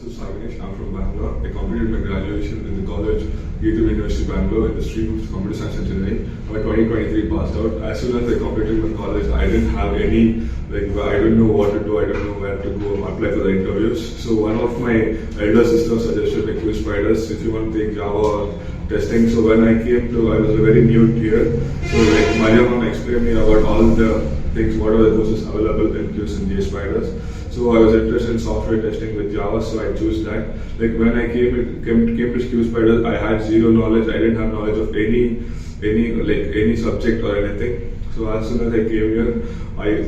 K SAI GANESH. I'm from Bangalore. I completed my graduation in the college, University Bangalore, in the stream of Computer Science Engineering. I'm 2023 passed out. As soon as I completed my college, I didn't have any, I didn't know what to do, I didn't know where to go apply for the interviews. So one of my elder sisters suggested Qspiders, if you want to take Java or testing. So when I came to, I was very new here. So Mariam explained me about all the things, what are the courses available in Qspiders. So I was interested in software testing with Java, so I chose that. When I came to Qspiders, I had zero knowledge. I didn't have knowledge of any subject or anything. So as soon as I came here,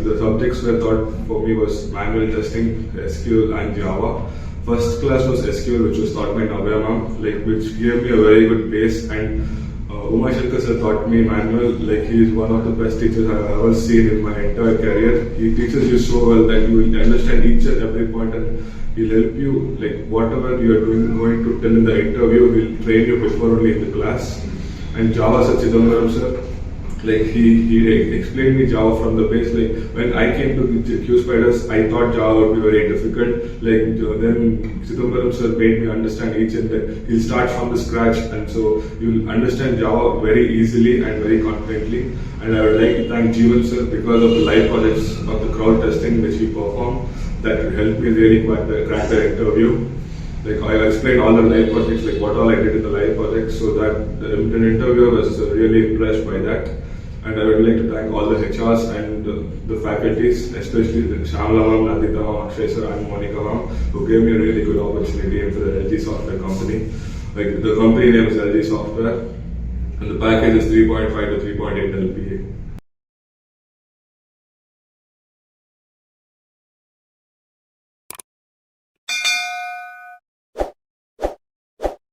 the subjects were taught for me was manual testing, SQL and Java. First class was SQL, which was taught by Navya ma'am, which gave me a very good base, and Uma Shankar sir taught me manual. He is one of the best teachers I've ever seen in my entire career. He teaches you so well that you will understand each and every point, and he'll help you, whatever you are going to tell in the interview, he'll train you before only in the class. And Java sir, Chidambaram sir, he explained me Java from the base. When I came to Qspiders, I thought Java would be very difficult. Then Chidambaram sir made me understand each and he'll start from the scratch, and so you'll understand Java very easily and very confidently. And I would like to thank Jeevan sir because of the live projects of the crowd testing which he performed that helped me really crack the interview. I explained all the live projects, what all I did in the live projects, so that the interviewer was really impressed by that. And I would like to thank all the HRs and the faculties, especially the Shamla ma'am, Nandita ma'am, Akshay sir and Monica ma'am, who gave me a really good opportunity into the LG Software company. The company name is LG Software, and the package is 3.5 to 3.8 LPA.